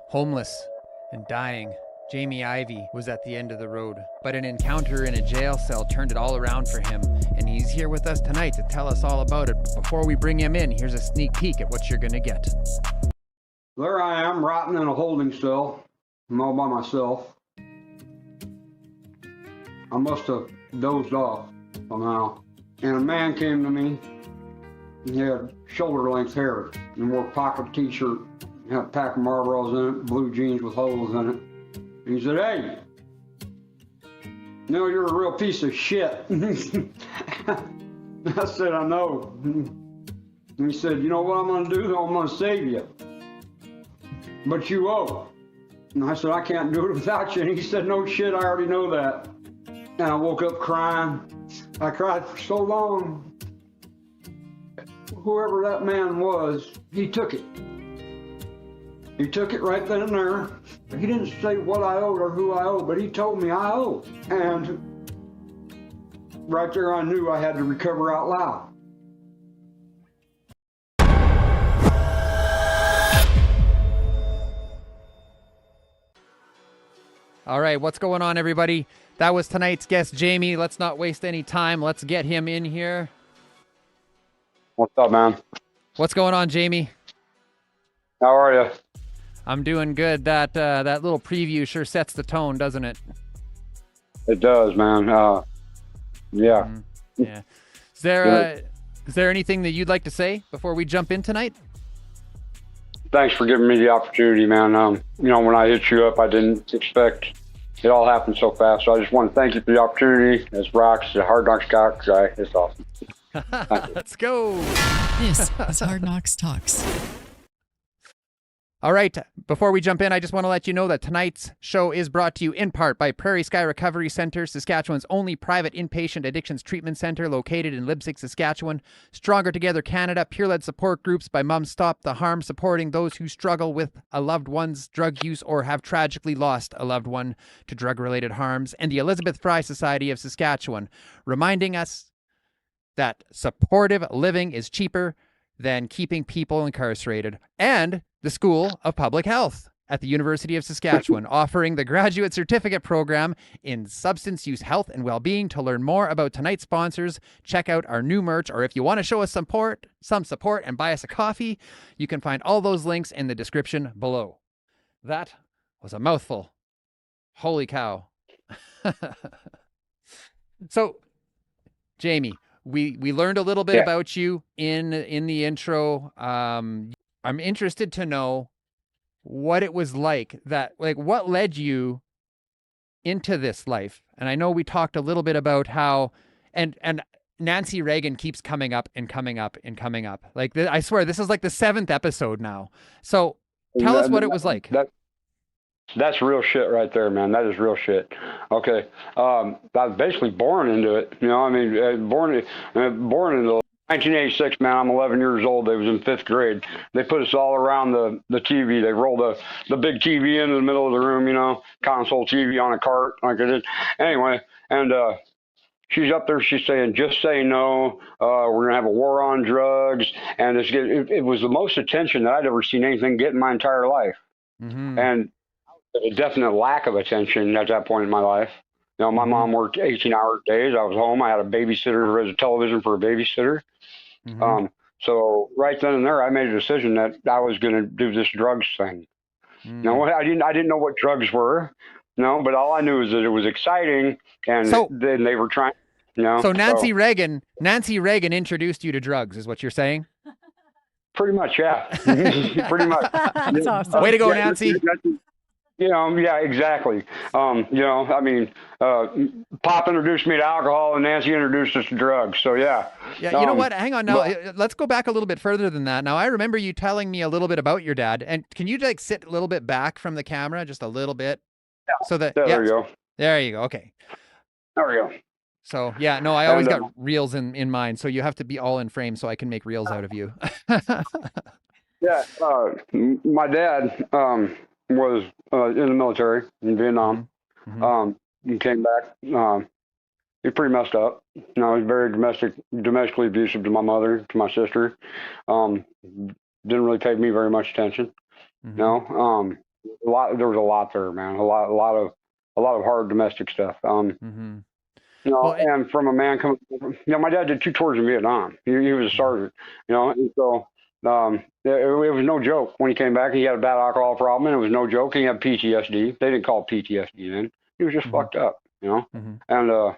Homeless and dying, Jami Ivey was at the end of the road, but an encounter in a jail cell turned it all around for him, and he's here with us tonight to tell us all about it. But before we bring him in, here's a sneak peek at what you're gonna get. There I am, rotting in a holding cell. I'm all by myself. I must have dozed off somehow. And a man came to me. He had shoulder-length hair and wore a pocket t-shirt, had a pack of Marlboros in it, blue jeans with holes in it. And he said, "Hey, you know, you're a real piece of shit." I said, "I know." And he said, "You know what I'm gonna do? I'm gonna save you. But you owe." And I said, "I can't do it without you." And he said, "No shit, I already know that." And I woke up crying. I cried for so long. Whoever that man was, he took it. He took it right then and there. He didn't say what I owed or who I owed, but he told me I owe. And right there I knew I had to recover out loud. All right, what's going on, everybody? That was tonight's guest, Jami. Let's not waste any time. Let's get him in here. What's up, man? What's going on, Jami? How are you? I'm doing good. That little preview sure sets the tone, doesn't it? It does, man. Yeah. Yeah. Is there anything that you'd like to say before we jump in tonight? Thanks for giving me the opportunity, man. You know, when I hit you up, I didn't expect it all happened so fast. So I just want to thank you for the opportunity. As Brock's the Hard Knocks Talk guy, it's awesome. Let's go. This is Hard Knocks Talks. All right, before we jump in, I just want to let you know that tonight's show is brought to you in part by Prairie Sky Recovery Center, Saskatchewan's only private inpatient addictions treatment center located in Leipzig, Saskatchewan. Stronger Together Canada, peer-led support groups by Mums Stop the Harm, supporting those who struggle with a loved one's drug use or have tragically lost a loved one to drug-related harms, and the Elizabeth Fry Society of Saskatchewan, reminding us that supportive living is cheaper than keeping people incarcerated, and the School of Public Health at the University of Saskatchewan, offering the graduate certificate program in substance use health and well-being. To learn more about tonight's sponsors, check out our new merch, or if you want to show us some support and buy us a coffee, you can find all those links in the description below. That was a mouthful. Holy cow. So, Jami, we learned a little bit about you in the intro. I'm interested to know what it was like what led you into this life. And I know we talked a little bit about how, and Nancy Reagan keeps coming up and coming up and coming up. I swear, this is like the 7th episode now. So tell us what it was like. That's real shit right there, man. That is real shit. Okay. I was basically born into it. You know, I mean, born into 1986, man. I'm 11 years old. They was in 5th grade. They put us all around the TV. They rolled the big TV into the middle of the room, you know, console TV on a cart like it is. Anyway, and she's up there. She's saying, "Just say no. We're gonna have a war on drugs." And it was the most attention that I'd ever seen anything get in my entire life. Mm-hmm. And a definite lack of attention at that point in my life. You know, my mom worked 18-hour days. I was home. I had a babysitter. There was a television for a babysitter. Mm-hmm. So right then and there, I made a decision that I was going to do this drugs thing. Mm-hmm. No, I didn't know what drugs were. No, but all I knew is that it was exciting, and then they were trying. You know. So Nancy Reagan introduced you to drugs, is what you're saying? Pretty much, yeah. Pretty much. That's awesome. Way to go, Nancy. You know, yeah, exactly. You know, I mean, Pop introduced me to alcohol and Nancy introduced us to drugs. So, yeah. Yeah, you know what? Hang on now. Let's go back a little bit further than that. Now, I remember you telling me a little bit about your dad. And can you sit a little bit back from the camera, just a little bit? Yeah. So that, there you go. There you go. Okay. There we go. So, yeah, no, I always got reels in mind. So you have to be all in frame so I can make reels out of you. Yeah. My dad was in the military in Vietnam. Mm-hmm. He came back. He pretty messed up. You know, he was very domestically abusive to my mother, to my sister. Didn't really pay me very much attention. Mm-hmm. You know, there was a lot there, man. A lot of hard domestic stuff. Mm-hmm. Well, And from a man coming, my dad did 2 tours in Vietnam. He was a sergeant, and so it was no joke when he came back. He had a bad alcohol problem, and it was no joke. He had PTSD. They didn't call it PTSD then. He was just mm-hmm. fucked up, Mm-hmm. And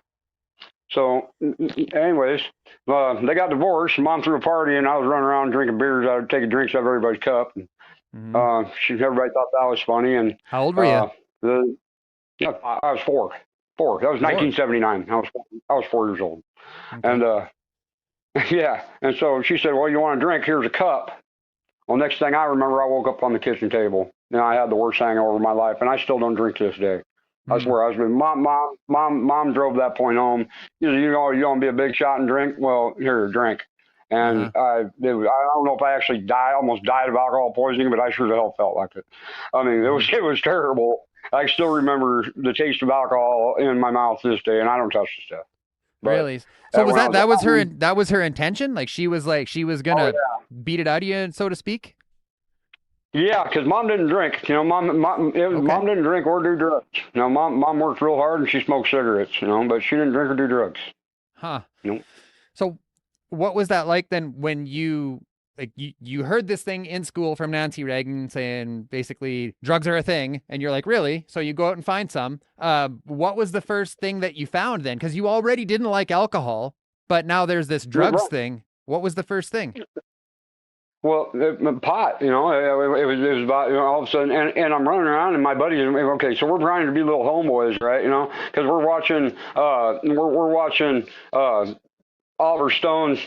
so, anyways, they got divorced. Mom threw a party, and I was running around drinking beers. I was taking drinks out of everybody's cup. And, everybody thought that was funny. And how old were you? I was four. That was 1979. I was 4 years old, Okay. and yeah. And so she said, "Well, you want a drink? Here's a cup." Well, next thing I remember, I woke up on the kitchen table, and I had the worst hangover of my life, and I still don't drink to this day. I swear, mom drove that point home. You don't be a big shot and drink. Well, here, drink. And I don't know if I actually almost died of alcohol poisoning, but I sure the hell felt like it. I mean, it was terrible. I still remember the taste of alcohol in my mouth this day, and I don't touch the stuff. But, really? So that was her intention? Like she was gonna beat it out of you, so to speak? Yeah, because mom didn't drink. Mom didn't drink or do drugs. Mom worked real hard and she smoked cigarettes. But she didn't drink or do drugs. Huh. So, what was that like then when you heard this thing in school from Nancy Reagan saying basically drugs are a thing, and you're like, really? So you go out and find some. What was the first thing that you found then? Because you already didn't like alcohol, but now there's this drugs thing. What was the first thing? Well, pot, it was about, all of a sudden, and I'm running around, and my buddies, okay, so we're trying to be little homeboys, right, because we're watching Oliver Stone's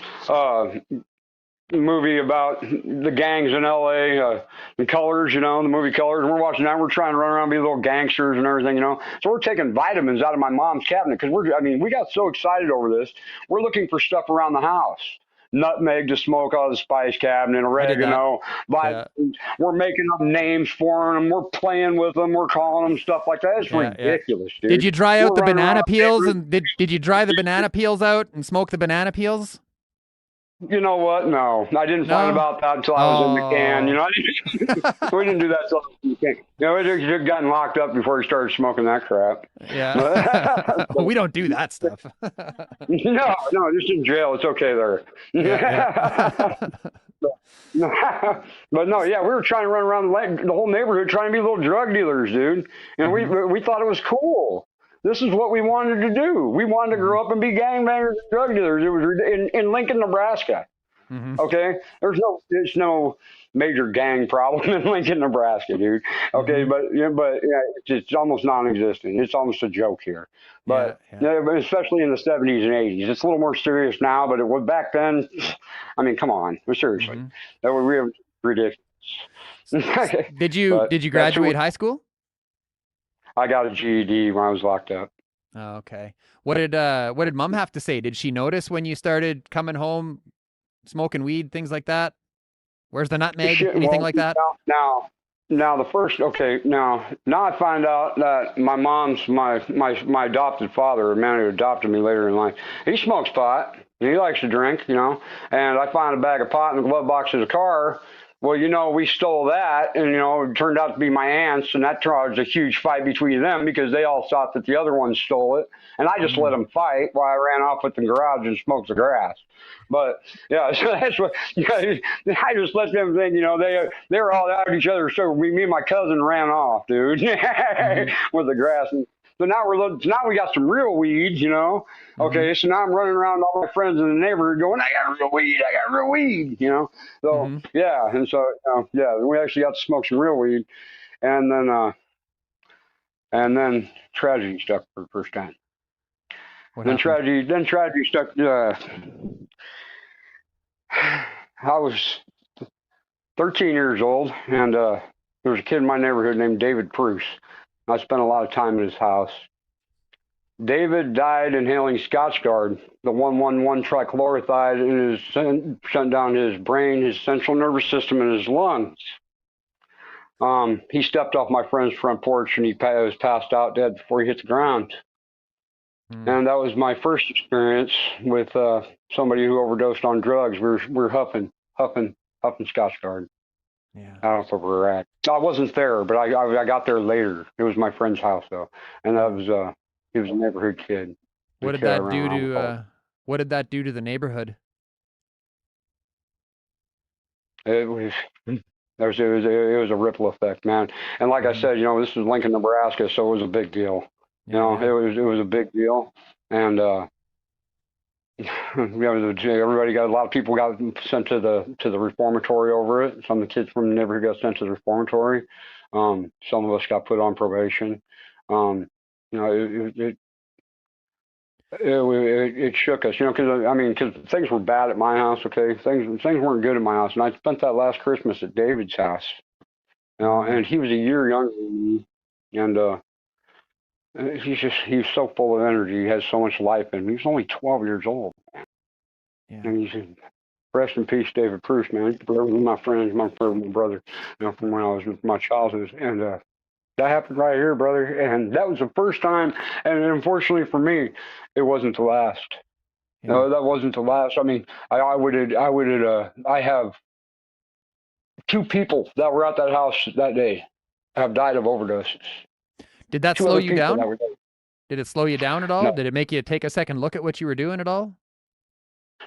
movie about the gangs in LA, the Colors, the movie Colors, and we're watching that. We're trying to run around and be little gangsters and everything, So we're taking vitamins out of my mom's cabinet because we got so excited over this. We're looking for stuff around the house. Nutmeg to smoke out of the spice cabinet, oregano. We're making up names for them. We're playing with them. We're calling them stuff like that. It's ridiculous, dude. Did you dry out the banana peels did you dry the banana peels out and smoke the banana peels? You know what? No, I didn't find about that until I was in the can. We didn't do that until I was in the can. It had gotten locked up before he started smoking that crap. Yeah. We don't do that stuff. No, just in jail. It's okay there. But no, we were trying to run around the whole neighborhood trying to be little drug dealers, dude. And we thought it was cool. This is what we wanted to do. We wanted to grow up and be gangbangers and drug dealers. It was in Lincoln, Nebraska. Okay, there's no major gang problem in Lincoln, Nebraska, dude. Okay, but it's almost non-existent. It's almost a joke here. But especially in the 70s and 80s, it's a little more serious now. But it was back then. I mean, come on, seriously, that was really ridiculous. Did you graduate high school? I got a GED when I was locked up. Oh, okay. What did Mom have to say? Did she notice when you started coming home, smoking weed, things like that? Where's the nutmeg? Anything like that? Now I find out that my mom's my adopted father, a man who adopted me later in life, he smokes pot and he likes to drink, and I find a bag of pot in the glove box of the car. Well, we stole that, and, it turned out to be my aunt's, and that caused a huge fight between them because they all thought that the other one stole it, and I just let them fight while I ran off with the garage and smoked the grass. But, so that's what, I just let them think, they were all out at each other, so me and my cousin ran off, dude, with the grass. And so now we got some real weeds, Okay, so now I'm running around all my friends in the neighborhood going, I got real weed, So, and so, we actually got to smoke some real weed. And then tragedy struck for the first time. Then tragedy struck. I was 13 years old, and there was a kid in my neighborhood named David Bruce. I spent a lot of time in his house. David died inhaling Scotchgard, the 111 trichloroethide, sent down his brain, his central nervous system, and his lungs. He stepped off my friend's front porch, and he was passed out dead before he hit the ground. And that was my first experience with somebody who overdosed on drugs. We were huffing Scotchgard. Yeah. I don't know where we're at. I wasn't there, but I got there later. It was my friend's house though, and that was he was a neighborhood kid. The What did kid I that ran do around with to all. what did that do to the neighborhood? It was. It was a ripple effect, man. And like I Hmm. said, this is Lincoln, Nebraska, so it was a big deal. Yeah, yeah. It was a big deal, and everybody got a lot of people got sent to the reformatory over it. Some of the kids from the neighborhood got sent to the reformatory. Some of us got put on probation. Um, you know, it shook us, because because things were bad at my house. Okay, things weren't good at my house, and I spent that last Christmas at David's house. Mm. And he was a year younger than me, and he's so full of energy. He has so much life in him. He's only 12 years old, Yeah. and he's rest in peace, David Bruce, man. One of my friends, my brother, from when I was with my childhood, and that happened right here, brother. And that was the first time, and unfortunately for me, it wasn't the last. Yeah. No, that wasn't the last. I mean, I have two people that were at that house that day have died of overdoses. Did that Two slow other you people that down? were dead. Did it slow you down at all? No, Did it make you take a second look at what you were doing at all?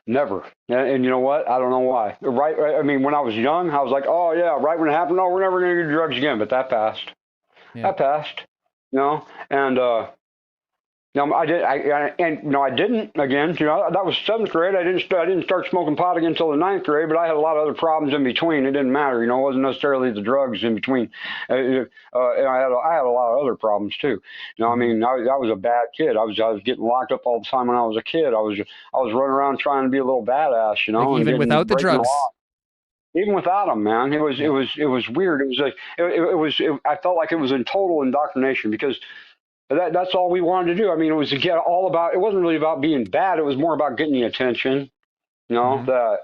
never. And you know what? I don't know why. I mean, when I was young, I was like, oh yeah, right when it happened, no, we're never going to do drugs again. But that passed. Yeah. That passed. And no, I didn't again. That was seventh grade. I didn't start smoking pot again until the ninth grade. But I had a lot of other problems in between. It didn't matter. It wasn't necessarily the drugs in between. And I had a lot of other problems too. I Hmm. mean, I was a bad kid. I was getting locked up all the time when I was a kid. I was running around trying to be a little badass, Like and even getting without the breaking the drugs. law. Even without them, man, Yeah. it was weird. It was like I felt like it was in total indoctrination because that's all we wanted to do. I mean, it was to get all about. It wasn't really about being bad. It was more about getting the attention. Hmm. That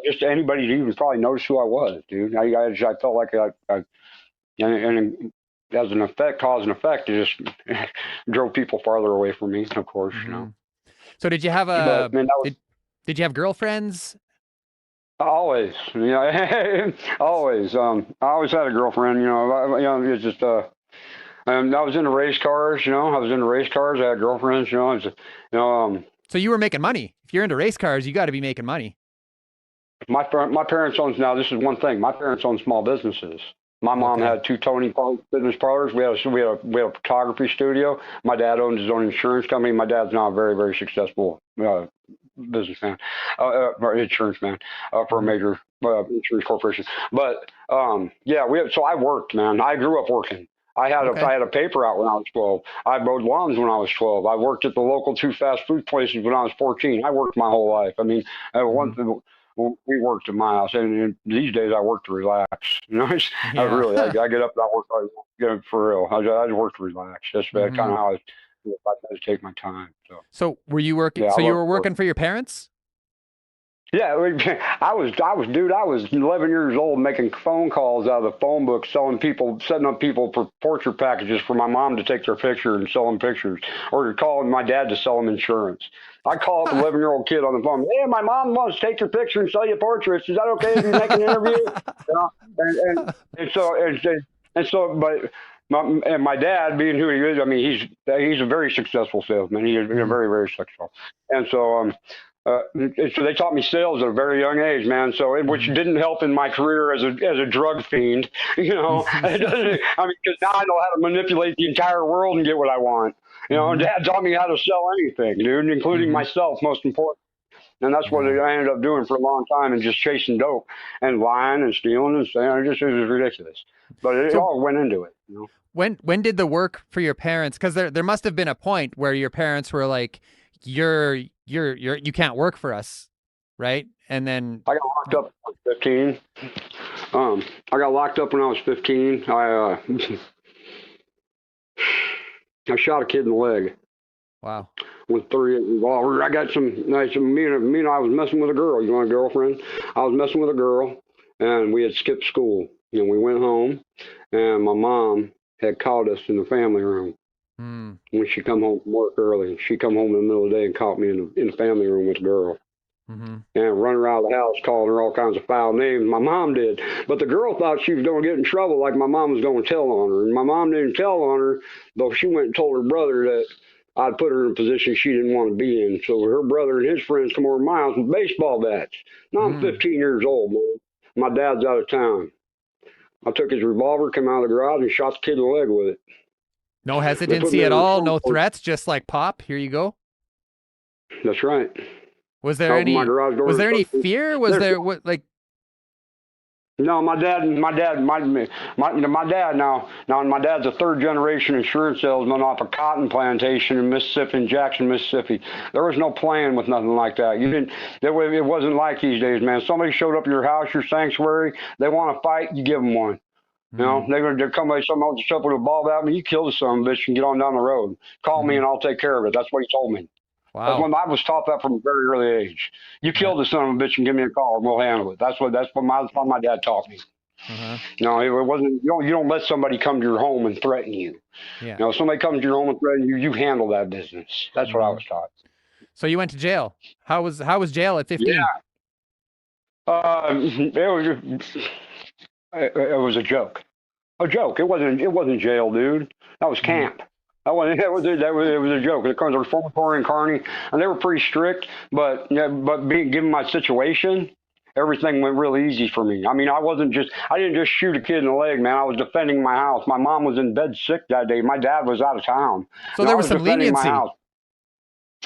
just anybody to even probably notice who I was, dude. I felt like and as an effect, cause and effect, it just drove people farther away from me. Of course, Hmm. So did you have But man, that was did you have girlfriends? always, always. I always had a girlfriend. It's just I was into race cars. I was into race cars. I had girlfriends. So you were making money. If you're into race cars, you got to be making money. My parents owned. Now this is one thing. My parents owned small businesses. My mom Okay. had two Tony fitness parlors. We had a photography studio. My dad owned his own insurance company. My dad's now a very very successful businessman, insurance man for a Hmm. major insurance corporation. But yeah, so I worked, man. I grew up working. Okay. I had a paper out when I was 12. I mowed lawns when I was 12. I worked at the local two fast food places when I was 14. I worked my whole life. I mean, one Hmm. thing we worked at my house, and these days I work to relax. I Yeah. really, I get up and I work. For real. I just work to relax. That's kind Hmm. of how I take my time. So So were you working? yeah, I So you love were work. working for your parents? Yeah, dude. I was 11 years old making phone calls out of the phone book, setting up people for portrait packages for my mom to take their picture and sell them pictures, or calling my dad to sell them insurance. I call up 11-year-old kid on the phone. Hey, my mom wants to take your picture and sell you portraits. Is that okay if you make an interview? And but my dad, being who he is, I mean, he's a very successful salesman. He is Hmm. very very successful, and so they taught me sales at a very young age, man. Which Hmm. didn't help in my career as a drug fiend, It doesn't. I mean, because now I know how to manipulate the entire world and get what I want. Hmm. Dad taught me how to sell anything, dude, including Hmm. myself, most important. And that's what Yeah. I ended up doing for a long time, and just chasing dope and lying and stealing and saying it was ridiculous. But it So all went into it. when did the work for your parents? Because there must have been a point where your parents were like, you can't work for us, right? And then I got locked up when I was 15. I got locked up when I was 15. I shot a kid in the leg wow. with three revolvers. I got me and I was messing with a girl. You want a girlfriend? I was messing with a girl, and we had skipped school. We went home, and my mom had caught us in the family room Hmm. when she come home from work early. She come home in the middle of the day and caught me in the family room with the girl. and running around the house calling her all kinds of foul names. My mom did. But the girl thought she was going to get in trouble, like my mom was going to tell on her. And my mom didn't tell on her, though she went and told her brother that I'd put her in a position she didn't want to be in. So her brother and his friends come over to my house with baseball bats. Now I'm 15 years old, man. My dad's out of town. I took his revolver, came out of the garage, and shot the kid in the leg with it. No hesitancy at all, no threats, just like pop, here you go. That's right. Was there any fear? Was there what like? No, my dad now my dad's a third generation insurance salesman off a cotton plantation in Mississippi, in Jackson, Mississippi. There was no playing with nothing like that. It wasn't like these days, man. Somebody showed up at your house, your sanctuary, they want to fight, you give them one. You know, they're come by someone else up with a ball bat, you kill the son of a bitch and get on down the road. Call me and I'll take care of it. That's what he told me. Wow. That's when I was taught that from a very early age. You kill the son of a bitch and give me a call and we'll handle it. That's what my dad taught me. No, it wasn't. You don't let somebody come to your home and threaten you. Yeah. You know, somebody comes to your home and threaten you, you handle that business. That's what I was taught. So you went to jail. How was jail at 15? Yeah. It was a joke. A joke. It wasn't jail, dude. That was camp. It was a joke. It comes to reformatory in Kearney, and they were pretty strict. But given my situation, everything went real easy for me. I mean, I didn't just shoot a kid in the leg, man. I was defending my house. My mom was in bed sick that day. My dad was out of town. So there was some leniency.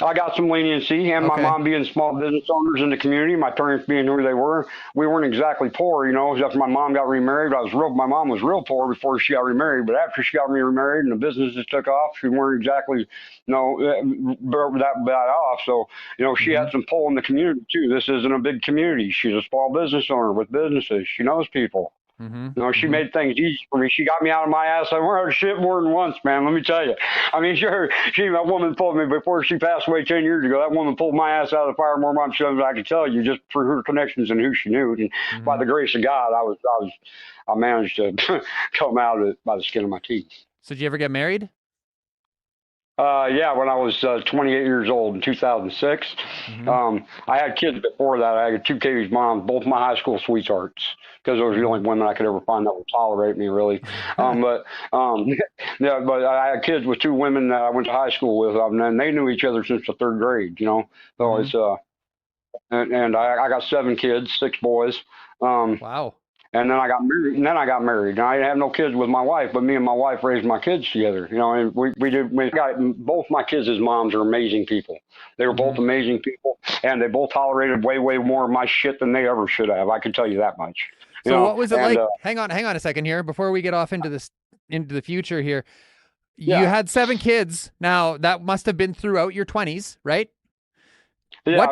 I got some leniency, and my mom being small business owners in the community, my parents being who they were, we weren't exactly poor, you know. After my mom got remarried, my mom was real poor before she got remarried, but after she got remarried and the businesses took off, she weren't exactly, that bad off. So, you know, she had some pull in the community too. This isn't a big community. She's a small business owner with businesses. She knows people. You know, she made things easy for me. She got me out of my ass. I heard shit more than once, man. Let me tell you. I mean, that woman pulled me before she passed away 10 years ago. That woman pulled my ass out of the fire more times than I could tell you, just through her connections and who she knew. And by the grace of God, I managed to come out of it by the skin of my teeth. So did you ever get married? Yeah, when I was 28 years old in 2006. I had kids before that. I had two Katie's moms, both my high school sweethearts, because those were the only women I could ever find that would tolerate me, really. But I had kids with two women that I went to high school with, and they knew each other since the third grade, you know. So it's and I got 7 kids, 6 boys. Wow. And then I got married. And I didn't have no kids with my wife, but me and my wife raised my kids together. You know, and we got both my kids' moms are amazing people. They were both amazing people, and they both tolerated way more of my shit than they ever should have. I can tell you that much. So what was it like? Hang on a second here before we get off into the future here. You had 7 kids. Now that must have been throughout your 20s, right? Yeah.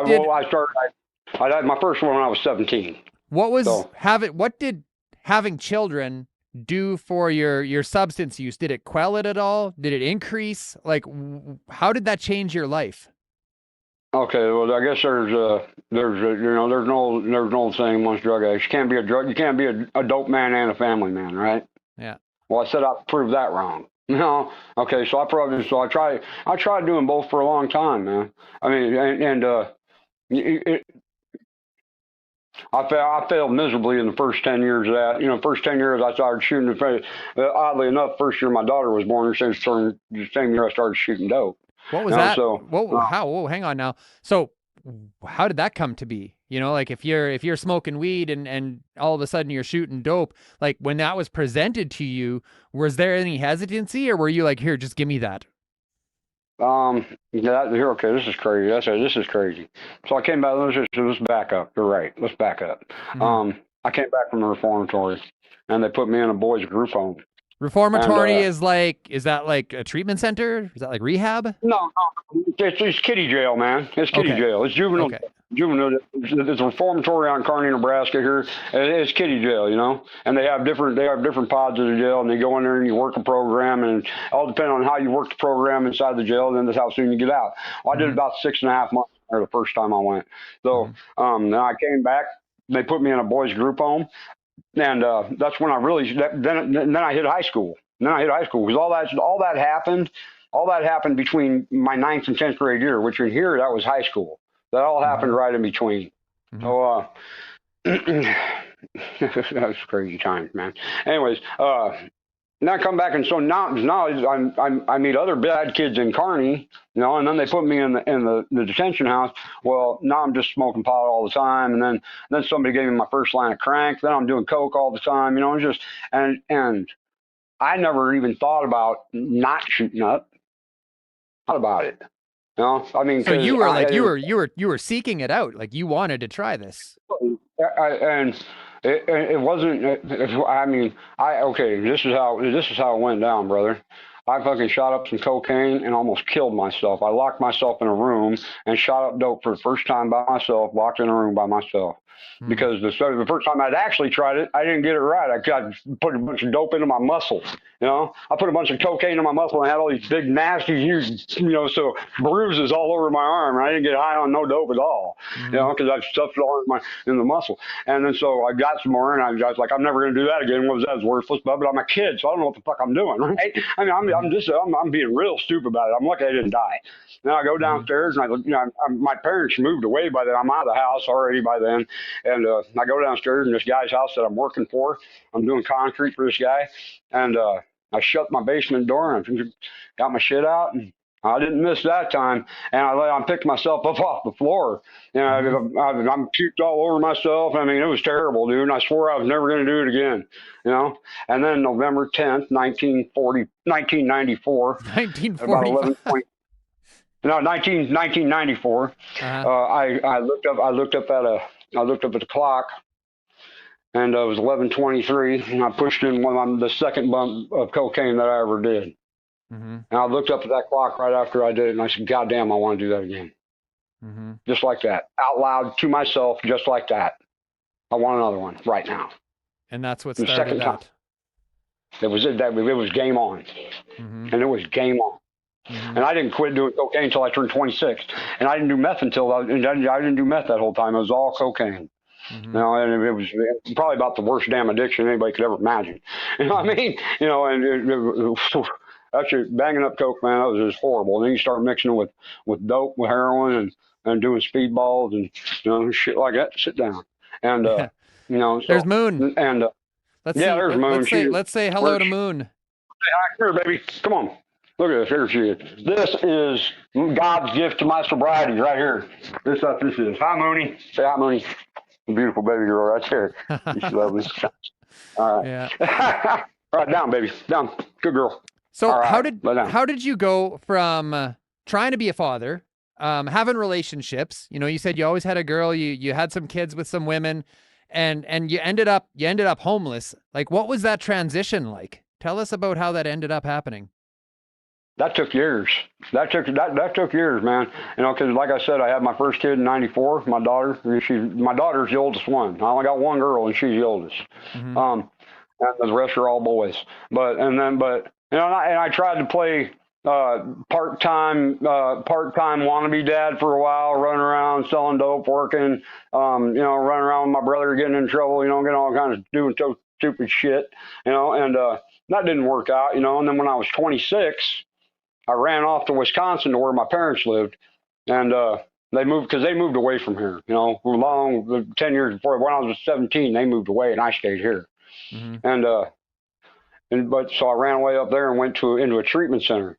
I had my first one when I was 17. What did having children do for your substance use? Did it quell it at all? Did it increase? Like, how did that change your life? Okay, well, I guess there's an old saying amongst drug addicts: you can't be a dope man and a family man, right? Yeah. Well, I set out to prove that wrong. No. Okay, so I tried doing both for a long time, man. I mean, I failed miserably in the first 10 years of that. You know, first 10 years I started shooting. Oddly enough, first year my daughter was born, the same year I started shooting dope. What was that? So, hang on now. So how did that come to be? You know, like if you're smoking weed and all of a sudden you're shooting dope, like when that was presented to you, was there any hesitancy, or were you like, here, just give me that? Okay, this is crazy. This is crazy. So I came back, let's back up. You're right. Let's back up. I came back from the reformatory, and they put me in a boys group home. Reformatory is that like a treatment center? Is that like rehab? No, it's kiddie jail, man. It's kiddie jail. It's juvenile. Okay. Juvenile. It's a reformatory on Kearney, Nebraska here. It's kiddie jail, you know. And they have different pods of the jail, and they go in there and you work a program, and all depending on how you work the program inside the jail, then that's how soon you get out. Well, I did about 6.5 months there the first time I went. So then I came back. They put me in a boys group home. And that's when I really then I hit high school. Because all that happened between my 9th and 10th grade year, which in here that was high school. That all happened right in between. Mhm. So, that was crazy times, man. Anyways, now I come back, and so now I meet other bad kids in Kearney, and then they put me in the detention house. Well, now I'm just smoking pot all the time, and then somebody gave me my first line of crank. Then I'm doing coke all the time, it's just and I never even thought about not shooting up. Thought about it, I mean, So you 'cause were like, you were seeking it out. Like you wanted to try this. and it wasn't. I mean, okay. This is how it went down, brother. I fucking shot up some cocaine and almost killed myself. I locked myself in a room and shot up dope for the first time by myself. Locked in a room by myself. Because the first time I'd actually tried it, I didn't get it right. I put a bunch of dope into my muscle. I put a bunch of cocaine in my muscle and had all these big, nasty, huge, so bruises all over my arm. And I didn't get high on no dope at all, because I stuffed it all in the muscle. And then so I got some more, and I was like, I'm never going to do that again. What was that? It was worthless, but I'm a kid, so I don't know what the fuck I'm doing, right? I mean, I'm being real stupid about it. I'm lucky I didn't die. Now I go downstairs, and my parents moved away by then. I'm out of the house already by then. And I go downstairs in this guy's house that I'm working for. I'm doing concrete for this guy. And I shut my basement door and got my shit out. And I didn't miss that time. And I picked myself up off the floor. And I'm puked all over myself. I mean, it was terrible, dude. And I swore I was never going to do it again. And then November 10th, 1994, 1945. about 11:20. No, 1994. I looked up at the clock, and it was 11:23, and I pushed in the second bump of cocaine that I ever did. And I looked up at that clock right after I did it, and I said, "God damn, I want to do that again." Just like that, out loud to myself, just like that. I want another one right now. And that's what The started second that. time. It was game on, and it was game on. And I didn't quit doing cocaine until I turned 26. And I didn't do meth I didn't do meth that whole time. It was all cocaine. And it was probably about the worst damn addiction anybody could ever imagine. You know what I mean? Actually, banging up coke, man, that was just horrible. And then you start mixing it with dope, with heroin, and doing speedballs and shit like that. Sit down. And so, there's Moon. And there's Moon. Let's say hello to Moon. Hey, here, baby. Come on. Look at this. Here she is. This is God's gift to my sobriety right here. This is what this is. Hi, Mooney. Say hi, Mooney. Beautiful baby girl right there. She's lovely. All right. Yeah. All right, down, baby. Down. Good girl. So All right, how did you go from trying to be a father, having relationships? You said you always had a girl. You had some kids with some women, and you ended up homeless. Like, what was that transition like? Tell us about how that ended up happening. That took years. That took years, man. Because like I said, I had my first kid in '94. My daughter's the oldest one. I only got one girl, and she's the oldest. And the rest are all boys. I tried to play part-time wannabe dad for a while, running around selling dope, working, running around with my brother, getting in trouble, getting all kinds of doing stupid shit, and that didn't work out, and then when I was 26. I ran off to Wisconsin to where my parents lived, and they moved away from here. 10 years before, when I was 17, they moved away, and I stayed here. So I ran away up there and went into a treatment center.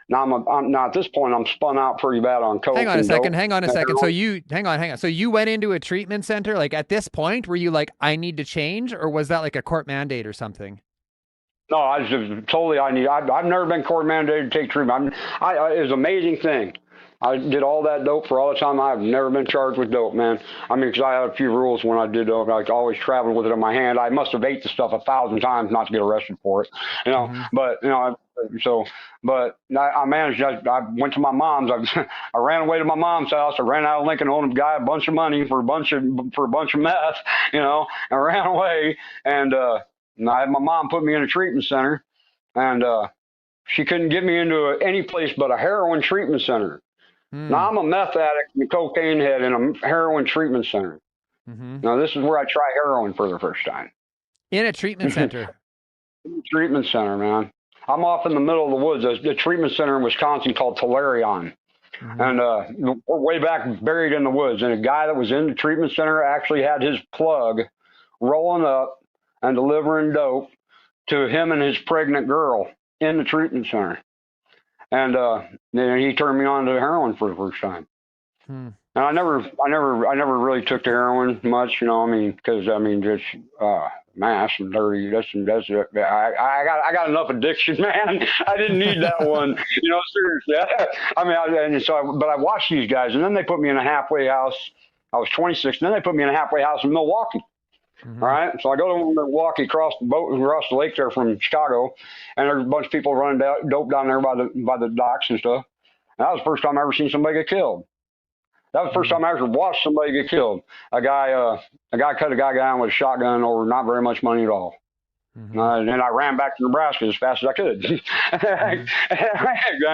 Now now at this point I'm spun out pretty bad on coke. Hang on a second. So you went into a treatment center. Like at this point, were you like, I need to change, or was that like a court mandate or something? No, I was just totally. I've never been court mandated to take treatment. It was an amazing thing. I did all that dope for all the time. I've never been charged with dope, man. I mean, because I had a few rules when I did dope. I always traveled with it in my hand. I must have ate the stuff 1,000 times not to get arrested for it, But I managed. I went to my mom's. I ran away to my mom's house. I ran out of Lincoln, owed a guy a bunch of money for a bunch of meth. I ran away and. I had my mom put me in a treatment center, and she couldn't get me into any place but a heroin treatment center. Now, I'm a meth addict and a cocaine head in a heroin treatment center. Now, this is where I try heroin for the first time. In a treatment center? Treatment center, man. I'm off in the middle of the woods. There's a treatment center in Wisconsin called Tulare. And we're way back buried in the woods. And a guy that was in the treatment center actually had his plug rolling up and delivering dope to him and his pregnant girl in the treatment center. And then he turned me on to heroin for the first time. And I never really took to heroin much, you know. I mean, because just man, that's some dirty. I got enough addiction, man. I didn't need that one, you know. Seriously, but I watched these guys, and then they put me in a halfway house. I was 26, and then they put me in a halfway house in Milwaukee. All right, so I go to Milwaukee, across the lake there from Chicago, and there's a bunch of people running dope down there by the docks and stuff. And that was the first time I ever seen somebody get killed. That was the first time I ever watched somebody get killed. A guy cut a guy down with a shotgun over not very much money at all. And I ran back to Nebraska as fast as I could. I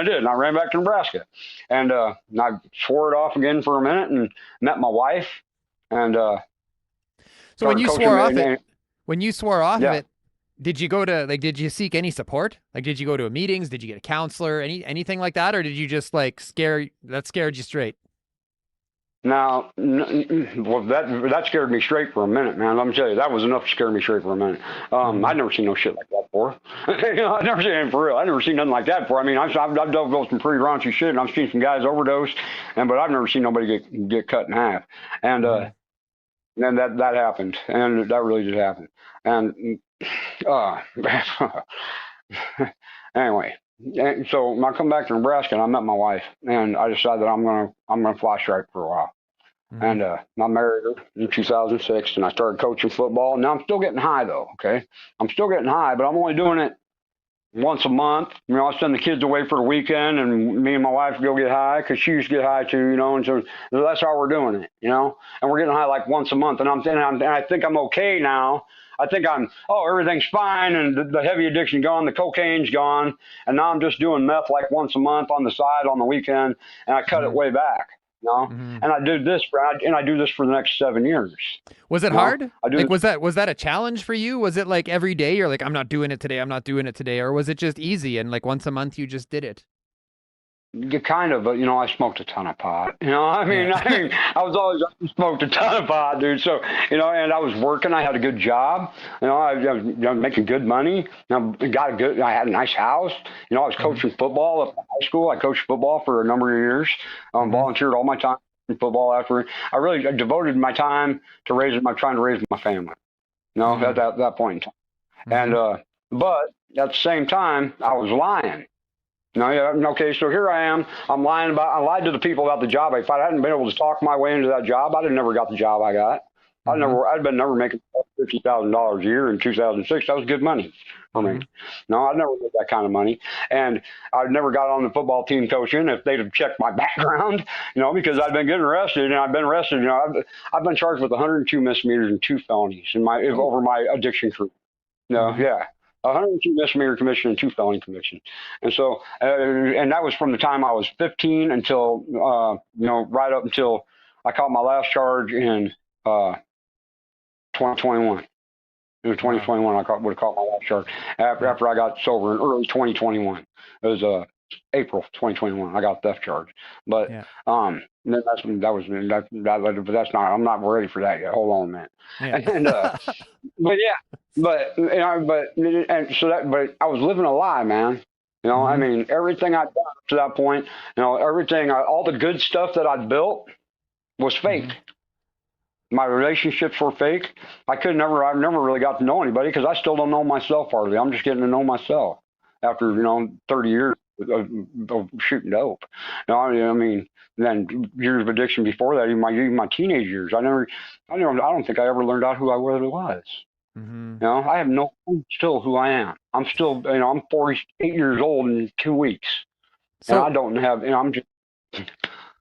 did. And I ran back to Nebraska. And I swore it off again for a minute and met my wife. And so when you swore off of it, did you go to, like, did you seek any support? Like, did you go to meetings? Did you get a counselor? Anything like that? Or did you just scared you straight? Now, well, that scared me straight for a minute, man. Let me tell you, that was enough to scare me straight for a minute. I'd never seen no shit like that before. I'd never seen it for real. I'd never seen nothing like that before. I mean, I've dealt with some pretty raunchy shit, and I've seen some guys overdose, but I've never seen nobody get cut in half. And then that happened, and that really did happen. And anyway. And so I come back to Nebraska and I met my wife, and I decided that I'm gonna fly straight for a while. And I married her in 2006, and I started coaching football. Now I'm still getting high though. Okay, I'm still getting high, but I'm only doing it once a month. You know, I send the kids away for the weekend, and me and my wife go get high because she used to get high too. You know, and so that's how we're doing it. You know, and we're getting high like once a month, and I think I'm okay now. I think everything's fine, and the heavy addiction gone, the cocaine's gone, and now I'm just doing meth like once a month on the side on the weekend, and I cut it way back, you know. And I do this for the next 7 years. Was it hard? Was that a challenge for you? Was it like every day you're like, I'm not doing it today, or was it just easy and like once a month you just did it? Kind of, but you know, I smoked a ton of pot. You know, I was smoked a ton of pot, dude. So, you know, and I was working. I had a good job. You know, I was making good money. I had a nice house. You know, I was coaching football at high school. I coached football for a number of years. Volunteered all my time in football. I really devoted my time to trying to raise my family. You know, at that point in time. And but at the same time, I was lying. No, yeah, okay, so here I am. I lied to the people about the job. If I hadn't been able to talk my way into that job, I'd have never got the job I got. I'd been never making $50,000 a year in 2006. That was good money for me. No, I'd never made that kind of money. And I'd never got on the football team coaching if they'd have checked my background, you know, because I'd been getting arrested, and I've been arrested. You know, I've been charged with 102 misdemeanors and 2 felonies over my addiction career. No, yeah. 102 misdemeanor conviction and 2 felony convictions. And so, and that was from the time I was 15 until, right up until I caught my last charge in 2021. It was 2021 would have caught my last charge after I got sober in early 2021. It was April 2021. I got a theft charge, but I'm not ready for that yet. Hold on a minute. And but I was living a lie, man. You know, I mean, everything I'd done up to that point, you know, all the good stuff that I'd built was fake. My relationships were fake. I've never really got to know anybody because I still don't know myself hardly. I'm just getting to know myself after, 30 years of shooting dope. No, I mean, then years of addiction before that, even my teenage years, I don't think I ever learned out who I really was. You know, I have no clue still who I am. I'm still, I'm 48 years old in 2 weeks. So and I don't have, I'm just.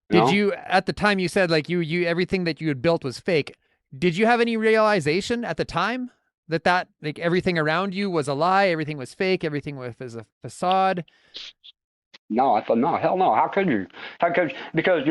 Did you, at the time you said like you everything that you had built was fake, did you have any realization at the time that like everything around you was a lie, everything was fake, everything was a facade? No, I thought, no, hell no. How could you? Because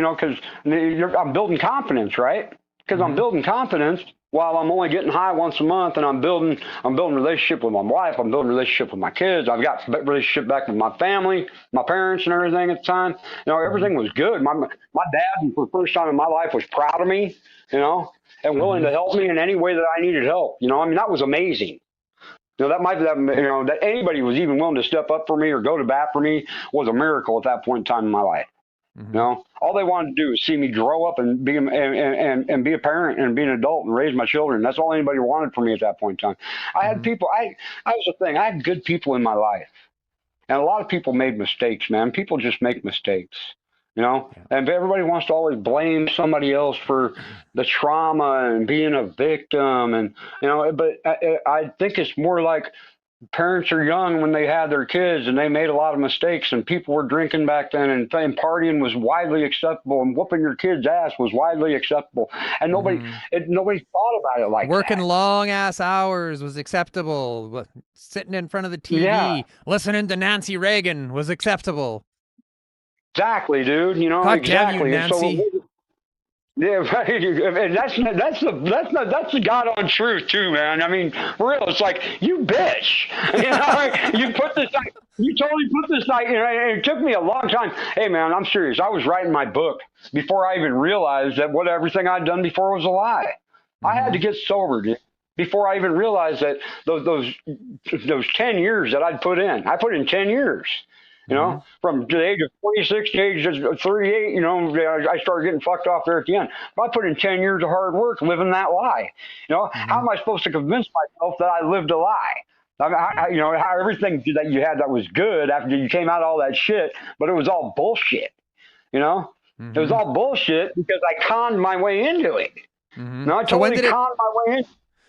I'm building confidence, right? Because I'm building confidence. while I'm only getting high once a month, and I'm building relationship with my wife, I'm building relationship with my kids, I've got relationship back with my family, my parents and everything at the time. Everything was good. My dad, for the first time in my life, was proud of me, and willing to help me in any way that I needed help. That was amazing. That anybody was even willing to step up for me or go to bat for me was a miracle at that point in time in my life. All they wanted to do is see me grow up and be and be a parent and be an adult and raise my children. That's all anybody wanted from me at that point in time. I had people. I was the thing. I had good people in my life, and a lot of people made mistakes. Man, people just make mistakes. And everybody wants to always blame somebody else for the trauma and being a victim, and but I think it's more like parents are young when they had their kids, and they made a lot of mistakes, and people were drinking back then, and partying was widely acceptable, and whooping your kid's ass was widely acceptable, and nobody thought about it like working that. long ass hours was acceptable. Sitting in front of the TV, listening to Nancy Reagan was acceptable. Exactly, dude. God exactly. damn you, Nancy. Yeah, right. And that's the God on truth too, man. I mean, for real, it's like, you bitch. You totally put this like, and it took me a long time. Hey, man, I'm serious. I was writing my book before I even realized that everything I'd done before was a lie. I had to get sober, dude, before I even realized that those 10 years that I put in 10 years. From the age of 26 to the age of 38, I started getting fucked off there at the end. But I put in 10 years of hard work living that lie. How am I supposed to convince myself that I lived a lie? How everything that you had that was good after you came out of all that shit, but it was all bullshit. It was all bullshit because I conned my way into it. I totally conned my way in.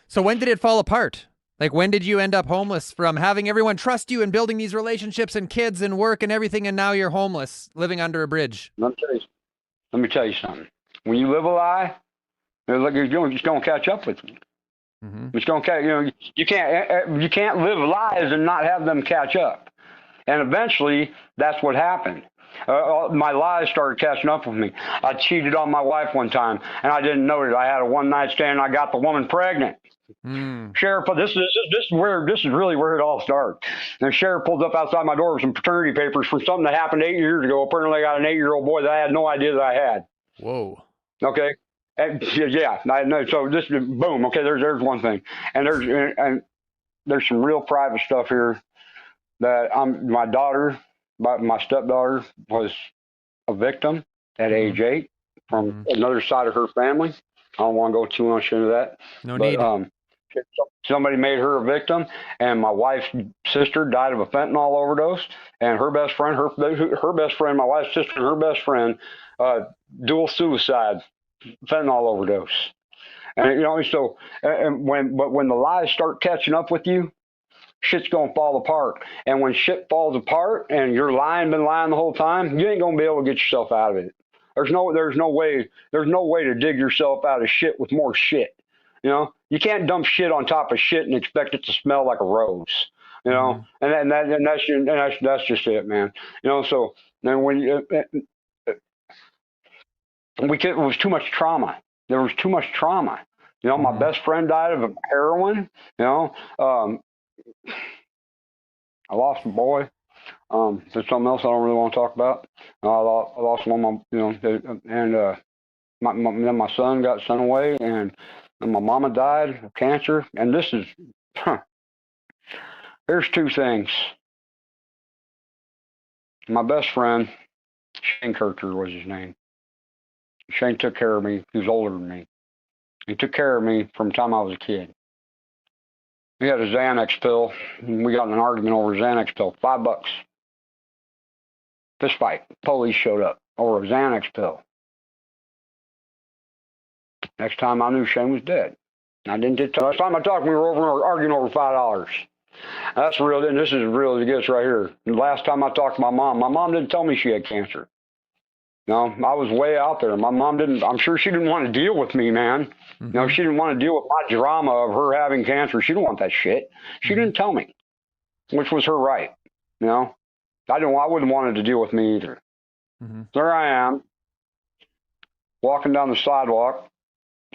So when did it fall apart? Like, when did you end up homeless from having everyone trust you and building these relationships and kids and work and everything, and now you're homeless, living under a bridge? Let me tell you something. When you live a lie, you're just going to catch up with you. It's going to you can't live lies and not have them catch up. And eventually, that's what happened. My lies started catching up with me. I cheated on my wife one time, and I didn't know it. I had a one-night stand, and I got the woman pregnant. Sheriff, this is really where it all started. And the sheriff pulled up outside my door with some paternity papers for something that happened 8 years ago. Apparently, I got an 8-year-old boy that I had no idea that I had. Whoa. Okay. And yeah, I know. So this, boom. Okay, there's one thing, and there's some real private stuff here that my stepdaughter was a victim at age 8 from another side of her family. I don't want to go too much into that. No need. Somebody made her a victim, and my wife's sister died of a fentanyl overdose, and her best friend, my wife's sister, and her best friend, dual suicide, fentanyl overdose. And when the lies start catching up with you, shit's gonna fall apart. And when shit falls apart, and you're been lying the whole time, you ain't gonna be able to get yourself out of it. There's no way to dig yourself out of shit with more shit. You can't dump shit on top of shit and expect it to smell like a rose. And that's just it, man. So then it was too much trauma. There was too much trauma. My best friend died of heroin. I lost a boy. There's something else I don't really want to talk about. I lost one of my, then my son got sent away, and my mama died of cancer. And this is, here's two things. My best friend, Shane Kircher was his name. Shane took care of me. He was older than me. He took care of me from the time I was a kid. He had a Xanax pill, and we got in an argument over a Xanax pill. $5. Fist fight. Police showed up over a Xanax pill. Next time I knew, Shane was dead. Last time I talked, we were arguing over $5. That's real, and this is real as it gets right here. The last time I talked to my mom didn't tell me she had cancer. No, I was way out there. My mom I'm sure she didn't want to deal with me, man. She didn't want to deal with my drama of her having cancer. She didn't want that shit. She didn't tell me, which was her right. I wouldn't want her to deal with me either. There I am, walking down the sidewalk.